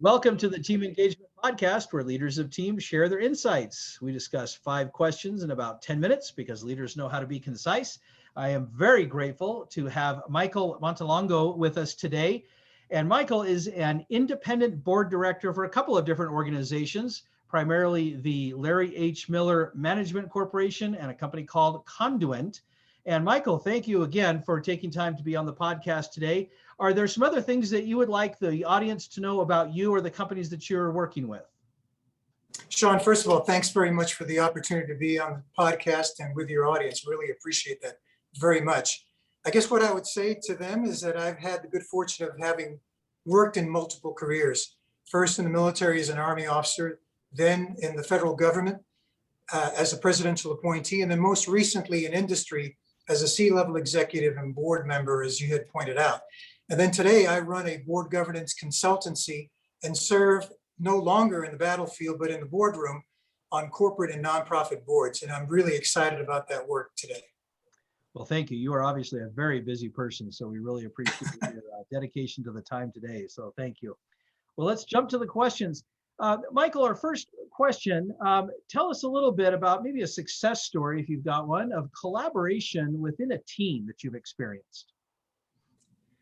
Welcome to the Team Engagement Podcast, where leaders of teams share their insights. We discuss 5 questions in about 10 minutes because leaders know how to be concise. I am very grateful to have Michael Montelongo with us today. And Michael is an independent board director for a couple of different organizations, primarily the Larry H. Miller Management Corporation and a company called Conduent. And Michael, thank you again for taking time to be on the podcast today. Are there some other things that you would like the audience to know about you or the companies that you're working with? Sean, first of all, thanks very much for the opportunity to be on the podcast and with your audience. Really appreciate that very much. I guess what I would say to them is that I've had the good fortune of having worked in multiple careers. First in the military as an Army officer, then in the federal government as a presidential appointee, and then most recently in industry as a C-level executive and board member, as you had pointed out. And then today I run a board governance consultancy and serve no longer in the battlefield, but in the boardroom on corporate and nonprofit boards. And I'm really excited about that work today. Well, thank you. You are obviously a very busy person, so we really appreciate your dedication to the time today. So thank you. Well, let's jump to the questions. Michael, our first question, tell us a little bit about maybe a success story, if you've got one, of collaboration within a team that you've experienced.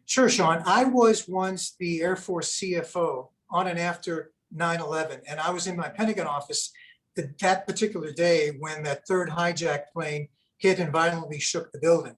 Sure, Sean. I was once the Air Force CFO on and after 9/11, and I was in my Pentagon office that particular day when that third hijacked plane hit and violently shook the building.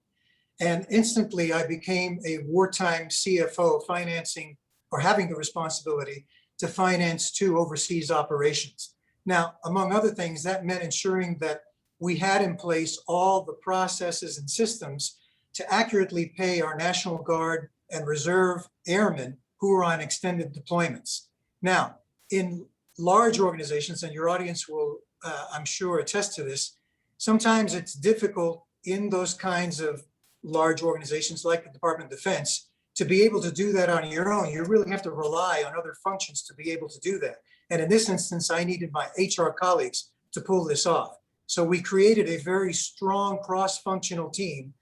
And instantly I became a wartime CFO, financing or having the responsibility to finance 2 overseas operations. Now, among other things, that meant ensuring that we had in place all the processes and systems to accurately pay our National Guard and Reserve airmen who are on extended deployments. Now, in large organizations, and your audience will, I'm sure, attest to this, sometimes it's difficult in those kinds of large organizations like the Department of Defense to be able to do that on your own. You really have to rely on other functions to be able to do that. And in this instance, I needed my HR colleagues to pull this off. So we created a very strong cross-functional team,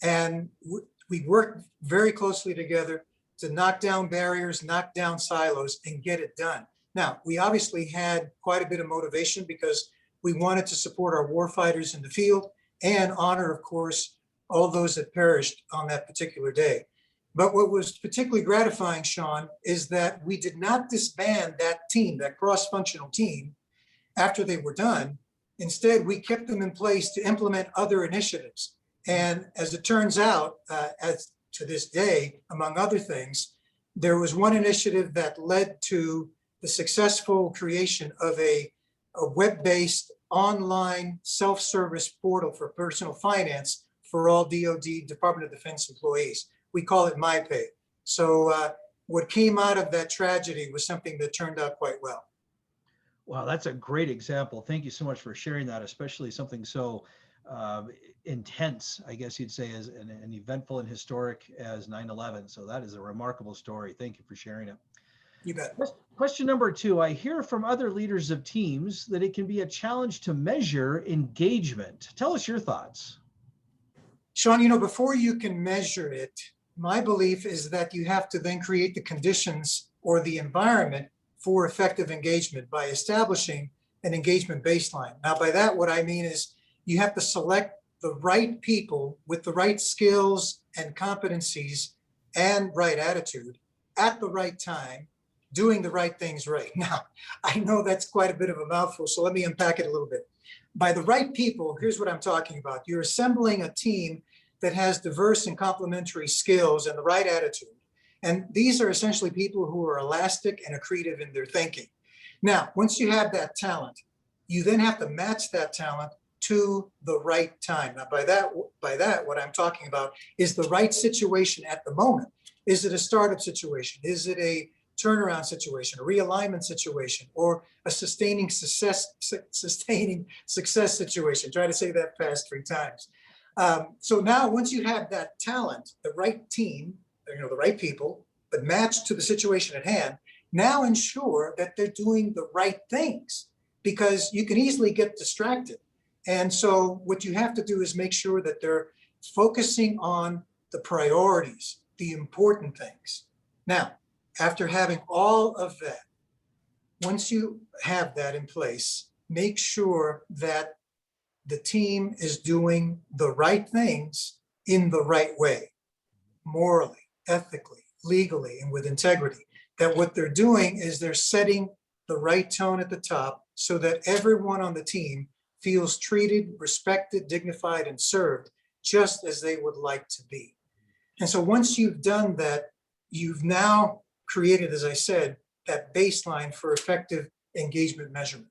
and we worked very closely together to knock down barriers, knock down silos, and get it done. Now, we obviously had quite a bit of motivation because we wanted to support our warfighters in the field and honor, of course, all those that perished on that particular day. But what was particularly gratifying, Sean, is that we did not disband that team, that cross-functional team, after they were done. Instead, we kept them in place to implement other initiatives. And as it turns out, as to this day, among other things, there was one initiative that led to the successful creation of a web-based online self-service portal for personal finance for all DoD, Department of Defense employees. We call it MyPay. So what came out of that tragedy was something that turned out quite well. Wow, that's a great example. Thank you so much for sharing that, especially something so intense, I guess you'd say, as an eventful and historic as 9/11. So that is a remarkable story. Thank you for sharing it. You bet. Question number 2, I hear from other leaders of teams that it can be a challenge to measure engagement. Tell us your thoughts. Sean, before you can measure it, my belief is that you have to then create the conditions or the environment for effective engagement by establishing an engagement baseline. Now, by that, what I mean is you have to select the right people with the right skills and competencies and right attitude at the right time, doing the right things right. Now, I know that's quite a bit of a mouthful, so let me unpack it a little bit. By the right people, here's what I'm talking about. You're assembling a team that has diverse and complementary skills and the right attitude. And these are essentially people who are elastic and accretive in their thinking. Now, once you have that talent, you then have to match that talent to the right time. Now, by that, what I'm talking about is the right situation at the moment. Is it a startup situation? Is it a turnaround situation, a realignment situation, or a sustaining success situation? Try to say that fast 3 times. So now, once you have that talent, the right team, the right people, but matched to the situation at hand, now ensure that they're doing the right things, because you can easily get distracted. And so what you have to do is make sure that they're focusing on the priorities, the important things. Now, after having all of that, once you have that in place, make sure that the team is doing the right things in the right way, morally, ethically, legally, and with integrity. That what they're doing is they're setting the right tone at the top so that everyone on the team feels treated, respected, dignified, and served just as they would like to be. And so once you've done that, you've now created, as I said, that baseline for effective engagement measurement.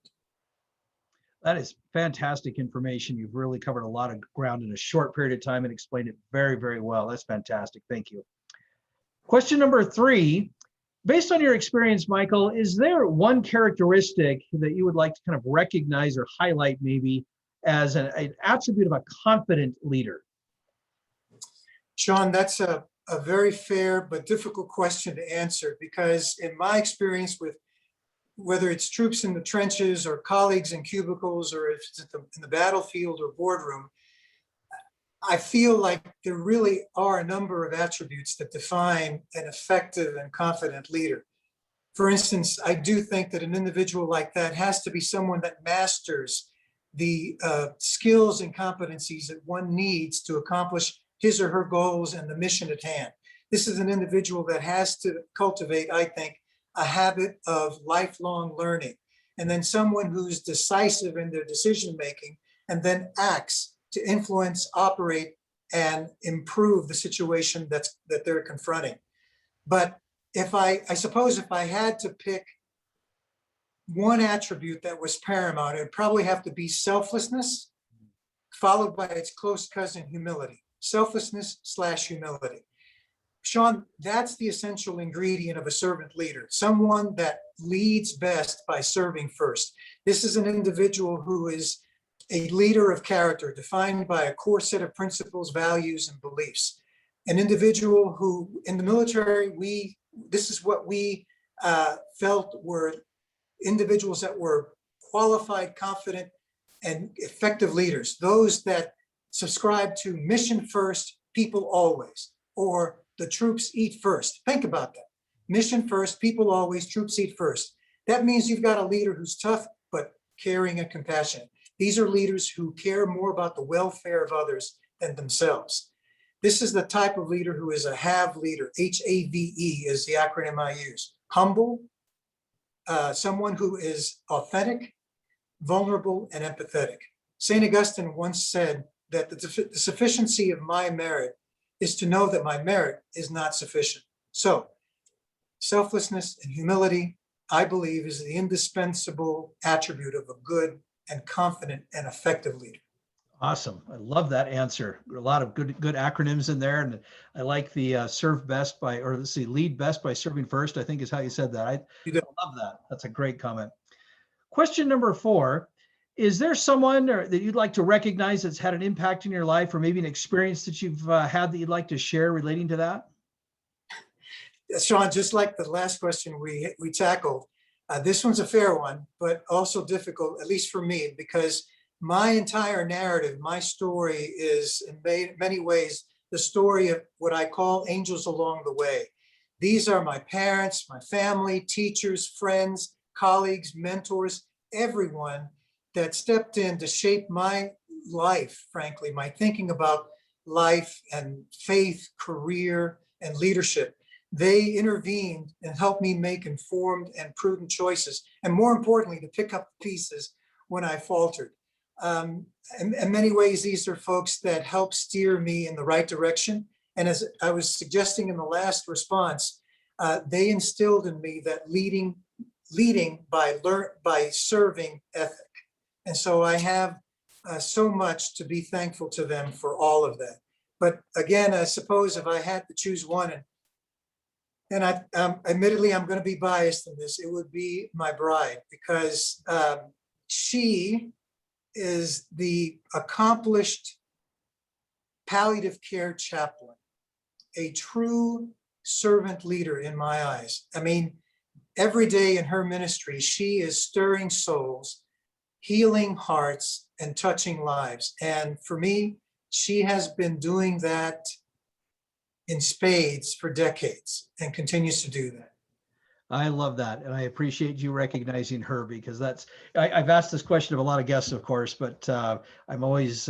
That is fantastic information. You've really covered a lot of ground in a short period of time and explained it very, very well. That's fantastic. Thank you. Question number 3, based on your experience, Michael, is there one characteristic that you would like to kind of recognize or highlight maybe as an attribute of a confident leader? Sean, that's a very fair but difficult question to answer, because in my experience with whether it's troops in the trenches or colleagues in cubicles, or if it's in the battlefield or boardroom, I feel like there really are a number of attributes that define an effective and confident leader. For instance, I do think that an individual like that has to be someone that masters the skills and competencies that one needs to accomplish his or her goals and the mission at hand. This is an individual that has to cultivate, I think, a habit of lifelong learning, and then someone who's decisive in their decision-making and then acts to influence, operate, and improve the situation that they're confronting. But if I suppose if I had to pick one attribute that was paramount, it'd probably have to be selflessness, followed by its close cousin, humility. Selflessness/humility. Sean, that's the essential ingredient of a servant leader, someone that leads best by serving first. This is an individual who is a leader of character, defined by a core set of principles, values, and beliefs. An individual who, in the military, this is what we felt were individuals that were qualified, confident, and effective leaders. Those that subscribe to mission first, people always, or the troops eat first. Think about that. Mission first, people always, troops eat first. That means you've got a leader who's tough, but caring and compassionate. These are leaders who care more about the welfare of others than themselves. This is the type of leader who is a have leader. HAVE is the acronym I use. Humble, someone who is authentic, vulnerable, and empathetic. St. Augustine once said that the sufficiency of my merit is to know that my merit is not sufficient. So selflessness and humility, I believe, is the indispensable attribute of a good and confident and effective leader. Awesome. I love that answer. A lot of good acronyms in there. And I like the serve best by, or let's see, lead best by serving first, I think is how you said that. I love that. That's a great comment. Question number 4, is there someone that you'd like to recognize that's had an impact in your life, or maybe an experience that you've had that you'd like to share relating to that? Sean, just like the last question we tackled, this one's a fair one, but also difficult, at least for me, because my entire narrative, my story is in many ways the story of what I call angels along the way. These are my parents, my family, teachers, friends, colleagues, mentors, everyone that stepped in to shape my life, frankly, my thinking about life and faith, career, and leadership. They intervened and helped me make informed and prudent choices, and more importantly, to pick up the pieces when I faltered. In many ways, these are folks that help steer me in the right direction. And as I was suggesting in the last response, they instilled in me that leading by serving ethic. And so I have so much to be thankful to them for all of that. But again, I suppose if I had to choose one, and admittedly, I'm going to be biased in this, it would be my bride, because she is the accomplished palliative care chaplain, a true servant leader in my eyes. I mean, every day in her ministry, she is stirring souls, healing hearts, and touching lives. And for me, she has been doing that in spades for decades and continues to do that. I love that. And I appreciate you recognizing her, because I've asked this question of a lot of guests, of course, but I'm always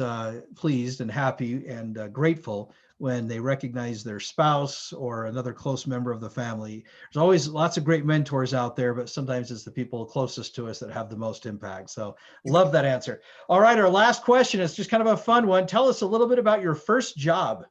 pleased and happy and grateful when they recognize their spouse or another close member of the family. There's always lots of great mentors out there, but sometimes it's the people closest to us that have the most impact. So love that answer. All right, our last question is just kind of a fun one. Tell us a little bit about your first job.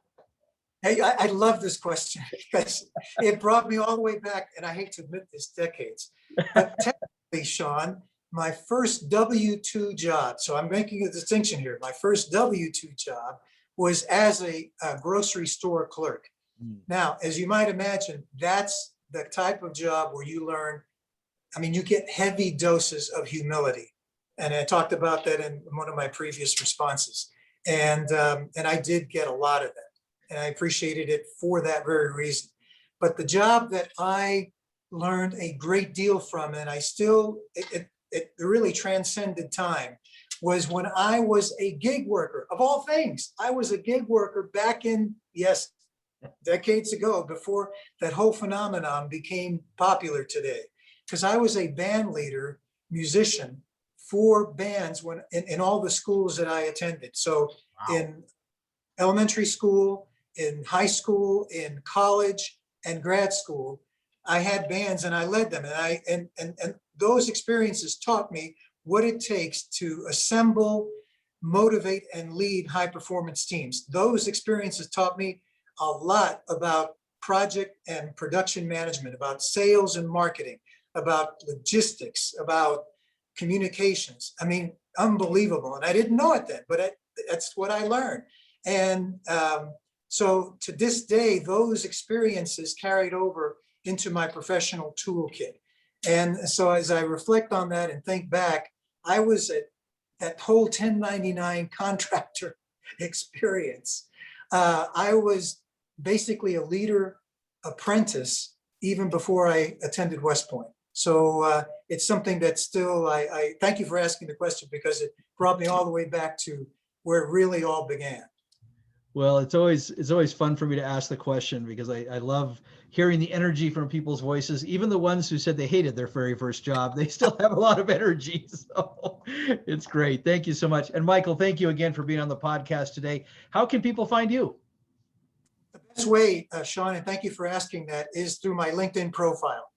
Hey, I love this question because it brought me all the way back, and I hate to admit this, decades. But technically, Sean, my first W-2 job, so I'm making a distinction here. My first W-2 job was as a grocery store clerk. Now, as you might imagine, that's the type of job where you learn, I mean, you get heavy doses of humility. And I talked about that in one of my previous responses. And I did get a lot of that. And I appreciated it for that very reason. But the job that I learned a great deal from, and I still, it really transcended time, was when I was a gig worker. Of all things, I was a gig worker back in, yes, decades ago, before that whole phenomenon became popular today. Because I was a band leader, musician for bands in all the schools that I attended. So wow. In elementary school, in high school, in college, and grad school, I had bands and I led them. And those experiences taught me what it takes to assemble, motivate, and lead high performance teams. Those experiences taught me a lot about project and production management, about sales and marketing, about logistics, about communications. I mean, unbelievable. And I didn't know it then, but that's what I learned. And so to this day, those experiences carried over into my professional toolkit. And so as I reflect on that and think back, I was at that whole 1099 contractor experience. I was basically a leader apprentice even before I attended West Point. So it's something that still, I thank you for asking the question, because it brought me all the way back to where it really all began. Well, it's always fun for me to ask the question, because I love hearing the energy from people's voices. Even the ones who said they hated their very first job, they still have a lot of energy. So it's great. Thank you so much. And Michael, thank you again for being on the podcast today. How can people find you? The best way, Sean, and thank you for asking that, is through my LinkedIn profile.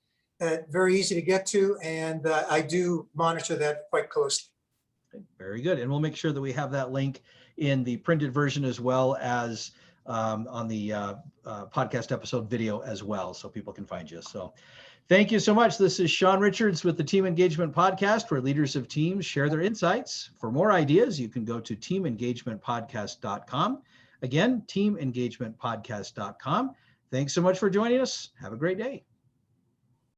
Very easy to get to, and I do monitor that quite closely. Very good. And we'll make sure that we have that link in the printed version, as well as on the podcast episode video as well, so people can find you. So thank you so much. This is Sean Richards with the Team Engagement Podcast, where leaders of teams share their insights. For more ideas, you can go to teamengagementpodcast.com. Again, teamengagementpodcast.com. Thanks so much for joining us. Have a great day.